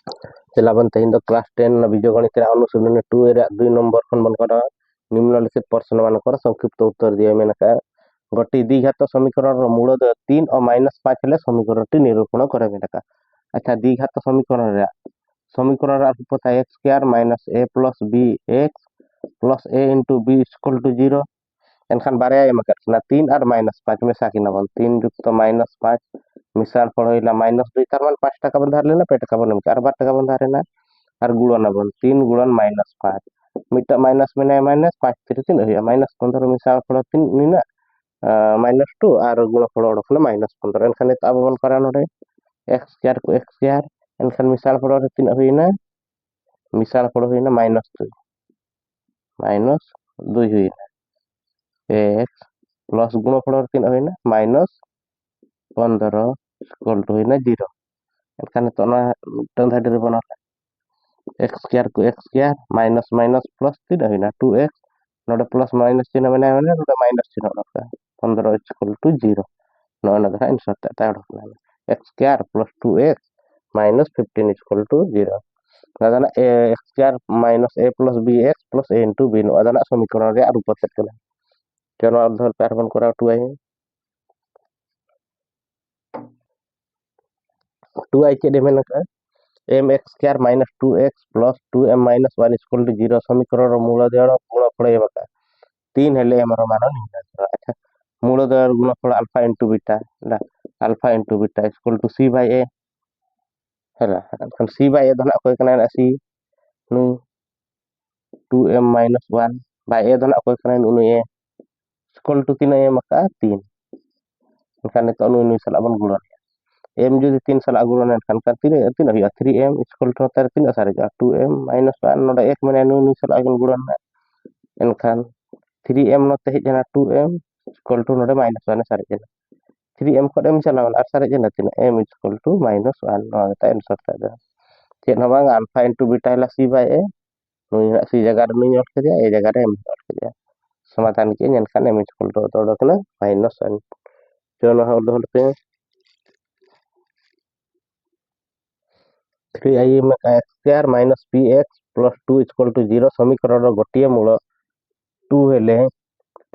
चलाबन तेहन दो क्लास 10 बीजगणित अनुशीलन 2 2 नंबर खन बन कर निम्नलिखित प्रश्न मानकर संक्षिप्त उत्तर दिए मेनका गोटी द्विघात समीकरण मूल 3 और -5 हेले समीकरण निरूपण करे मेनका। अच्छा द्विघात समीकरण समीकरण रूपता x² - a + bx + a * b = 0 एनखान बारे एमकना 3 और -5 मेसा कि नबन 3 युक्त -5 मिसाल पड़ोइला -2 तार मान 5 टाका बंधार लेना पे टाका बन और 12 टाका बंधार ना और गुणन नबन 3 गुणन -5 मिटा माइनस में ना माइनस 5 3 3 होया -15 मिसाल पड़ो 3 निना -2 और गुण पड़ो ओडखले -15 एनखान त अब बन करा नोडे x² को x² एनखान मिसाल पड़ो 3 होइना मिसाल पड़ो होइना -2 होइना x प्लस गुण पड़ो 3 होइना -15 इक्वल टू होइना 0 एनखान तो ना टन धाडी रे बना x² को x² माइनस माइनस प्लस 3 होइना 2x नोडे प्लस माइनस चिन्ह में ना नोडे माइनस चिन्ह रखा 15 इक्वल टू 0 नोना देखा आंसर ता x² plus 2x minus 15 equal to 0 दादा x² minus a plus bx plus a into b नो दादा समीकरण रे रूप सेट कना चलो अर्धर कार्बन करा 2i के डेमेन का mx² minus 2x plus 2m minus 1 equal to 0 समीकरण मूल देण गुणफल एबका 3 हेले हमर मान निर्णय अच्छा मूल देण गुणफल अल्फा इनटू बीटा ना alpha into beta equal to c by a हला kan c बाय a धना कोई कना c नु 2m माइनस 1 बाय a धना कोई कना नु a इक्वल टू 3 m का 3 kan itu anu ini salah abang gulan m jadi 3 salah gulan kan kan 3 ya 3m equal to तर 3 सारे जा 2m माइनस 1 नोडा 1 मने नु ini salah abang gulan एनखान 3m नते हे जना 2m इक्वल टू नोडे माइनस 1 सारे जना 3m को m चलावन आर सारे जना तिना m इक्वल टू माइनस 1 नो ता आंसर ता दा चेन हबांग अल्फा इनटू बीटा ला c बाय a नुई सी जगह रे नुई ऑट के दिया ए जगह रे m ऑट के दिया समाधान के एनखान m इक्वल टू तो डकना माइनस 1 चलो हम दोलते 3i में x² minus px plus 2 equal to 0 समीकरण रो गोटिए मूल 2 हेले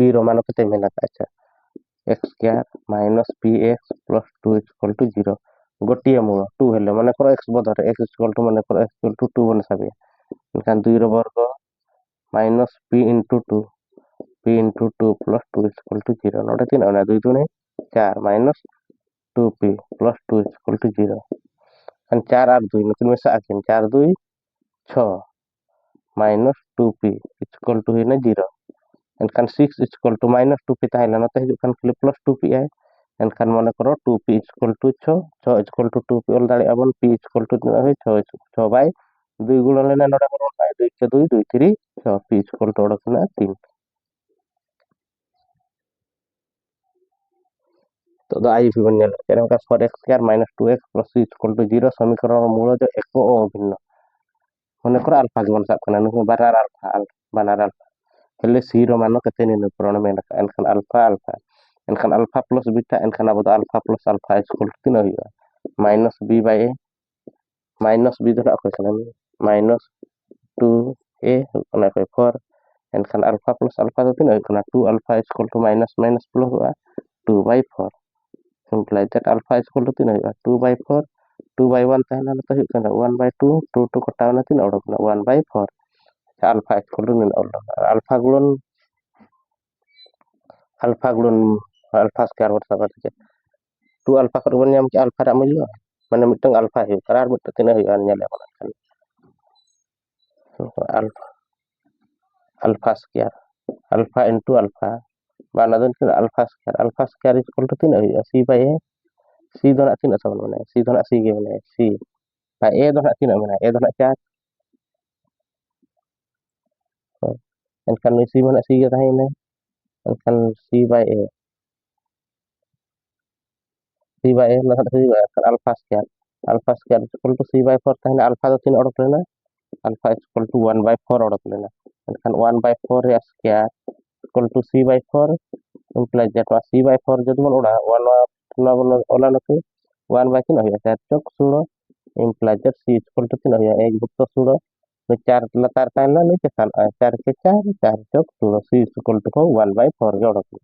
p रो मान केते मेना अच्छा x² minus px plus 2 equal to 0 गोटिए मूल 2 हेले माने करो x बदर x इक्वल टू माने करो x इक्वल टू 2 बन साबे इनखान 2 रो वर्ग minus p into 2 p into 2 plus 2 equal to 0 नोडे 3 ना 2 2 4 minus 2p plus 2 equal to 0 kan 4 और 2 नुकिन में साकिन 4 2 6 माइनस 2p इक्वल टू है ना 0 एनखान 6 इक्वल टू माइनस 2p ताहेला नते हिजु खान खाली प्लस 2p आए एनखान माने करो 2p equal to 6 6 equal to 2p ऑल दाड़े अबन p इक्वल टू 6 बाय 2 गुणन लेना नडा करो 2 के 2 2 3 6 p इक्वल टू ओडकना 3 तो द आई भी बन जाला का 4x² - 2x + c equal to 0 समीकरण मूल जो एको ओ भिन्न मने कर अल्फा के बन साब कना नु बानार अल्फा हेले c रो मान कते निरूपण में एनखान अल्फा अल्फा एनखान अल्फा प्लस बीटा एनखान अब alpha plus alpha equal to 3 होइबा minus b by a minus b धरा को कना माइनस 2a ओना को 4 एनखान अल्फा प्लस अल्फा तो 3 होइबा 2 alpha equal to minus minus plus होगा 2 by 4 simple that alpha equal to 3 होइबा 2 बाय 4 2 बाय 1 तहना तो हुई कना 1 बाय 2 2 2 कटावना 3 ओडकना 1 by 4 alpha equal to alpha गुणन अल्फा स्क्वायर वर्सा करके 2 अल्फा कर बन नाम के अल्फा रा मिलियो माने मिटंग अल्फा है करार मिट तिना हुई अन्य ले alpha alpha square alpha into alpha बाना दिन अल्फा स्क्वायर इक्वल टू 3 हुई c बाय a c दो ना 3 असम माने c दो ना c के माने c बाय a दो ना 3 माने a दो ना 4 एनखान c माने c के थाइने एनखान c by a c by a ना हुई alpha square equal to c by 4 थाइने अल्फा तो 3 ओडक लेना अल्फा इक्वल टू 1 बाय 4 ओडक लेना एनखान 1 बाय 4 रे square equal to c by 4 implies that c by 4 जदि मन ओडा 1 ना बोल ओला नके 1 बाय 3 होया 4 चौक 16 implies that c equal to तीन या एक बुक तो सुनो तो चार लतार तान ना नहीं चेतन चार के चार चौक सुनो c equal to हो 1/4 जोड़ को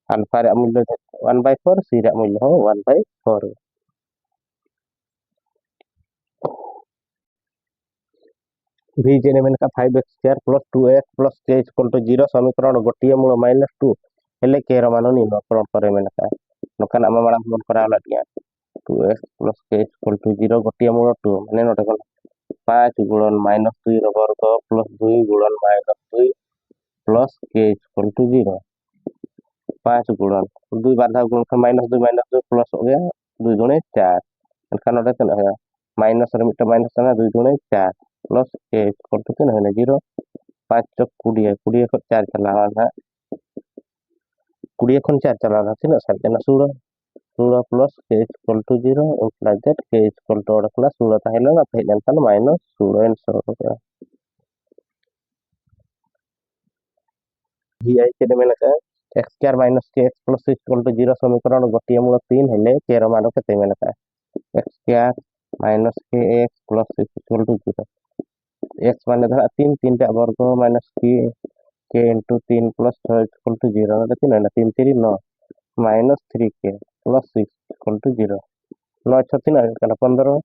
अल्फा रे मूल्य 1/4 c रे मूल्य हो 1/4 v जेने मैंने का 5x² plus 2x plus k equal to 0 समीकरण गोटिए मूल -2 हेले k रो मान निम्नकरण करे मैंने का नोकान आम माड़ा मन करा लागिया 2x plus k equal to 0 गोटिए मूल 2 माने नोटे कोन 5 गुणन -2 रो वर्ग प्लस 2 गुणन -2 प्लस k इक्वल टू 0 5 गुणन 2 बाधा गुणन का -2 प्लस हो गया 2 गुणे 4 एनखान नोटे तन है माइनस रे मिटा माइनस ना 2 गुणे 4 प्लस k इक्वल टू तीन है 0 5 चौक 20 20 को 4 चलावा ना 20 खन 4 चलावा तीन साइड ना 16 16 plus k equal to 0 implies that k equal to ओडकला 16 ताहेला ना ताहेला एनखान माइनस 16 आंसर हो गया vi के मेना का x² - kx plus equal to 0 समीकरण गोटिए मूल 3 हेले k रो मान केते मेना का x² - kx plus equal to 0 x माने धरा 3 3 टा वर्ग minus k into 3 plus 6 equal to 0 ना 3 ना 3 3 9 minus 3k plus 6 equal to 0 9 6 3 ना 15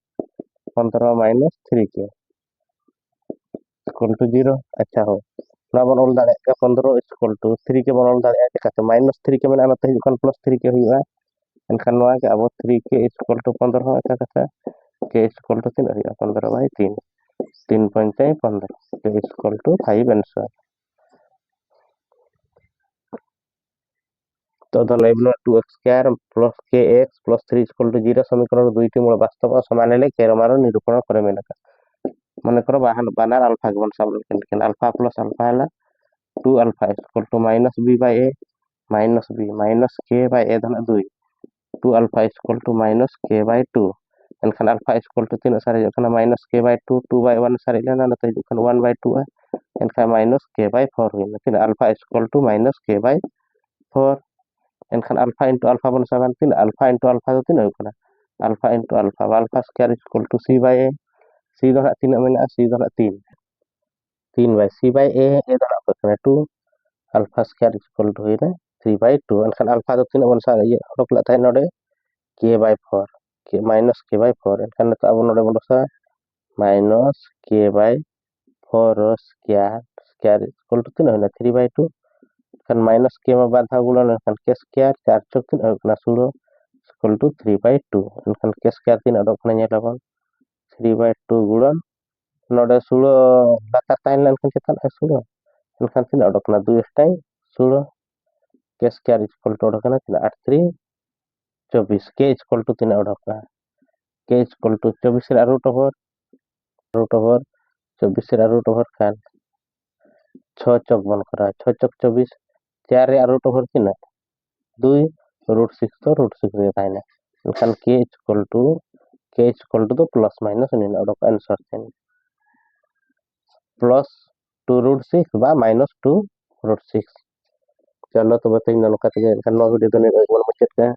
15 माइनस 3k इक्वल टू 0 अच्छा हो ना बन ऑल दाड़े का 15 इक्वल टू 3 के बन ऑल दाड़े का तो माइनस 3 के माने आना तो प्लस 3 के हुआ एनखान नवा के अब 3k इक्वल टू 15 हो अच्छा कथा k इक्वल टू 3 हुआ 15/3 3 पंचे 15 k इक्वल टू 5 आंसर तो धन 2x² plus kx plus 3 equal to 0 समीकरण दुईटी मूल वास्तव समान हेले k रो मान निरूपण करे मेनका मन कर बानार अल्फा के बन सब लेकिन अल्फा प्लस अल्फा है 2 alpha equal to minus b by a minus b minus k by a धन 2 2 alpha equal to minus k by 2 एनखान अल्फा इक्वल टू 3 सारे जखन माइनस k बाय 2 2 बाय 1 सारे लेना न तो जखन 1 बाय 2 है एनखान माइनस k बाय 4 होई लेकिन alpha equal to minus k by 4 एनखान अल्फा इंटू अल्फा बन साबान 3 अल्फा इंटू अल्फा तो 3 होई alpha into alpha square equal to c by a c दो 3 मेना c दो 3 3 by c by a a दो अपना 2 अल्फा स्क्वायर इक्वल टू होई 3 बाय 2 एनखान अल्फा तो 3 बन सा ये रोक लाता है नोडे k by 4 k minus k by 4 एनखान तो अब नोडे बन सा minus k by 4 square square equal to 3 होना 3 बाय 2 एनखान माइनस k में बाधा गुणन एनखान k स्क्वायर 4 चौक 3 होना 16 इक्वल टू 3 बाय 2 एनखान k स्क्वायर 3 अडक ना नेलाबन 3 बाय 2 गुणन नोडे 16 लातार ताइन एनखान चेतन 16 एनखान 3 अडक ना 2 time 16 k square equal to अडक ना 3 8 3 24 k इक्वल टू 3 अडक ना k इक्वल टू 24 रा रूट ओवर 24 रा रूट ओवर खान 6 चौक बन करा 6 चौक 24 4 रे रूट ओवर किना 2 रूट 6 तो रूट 6 रे ताइना एनखान k इक्वल टू तो प्लस माइनस निन अडक आंसर थेन प्लस 2 रूट 6 बा माइनस 2 रूट 6 चलो तो बताइए नलका ते एनखान नो वीडियो तो ने एक बार मुचत का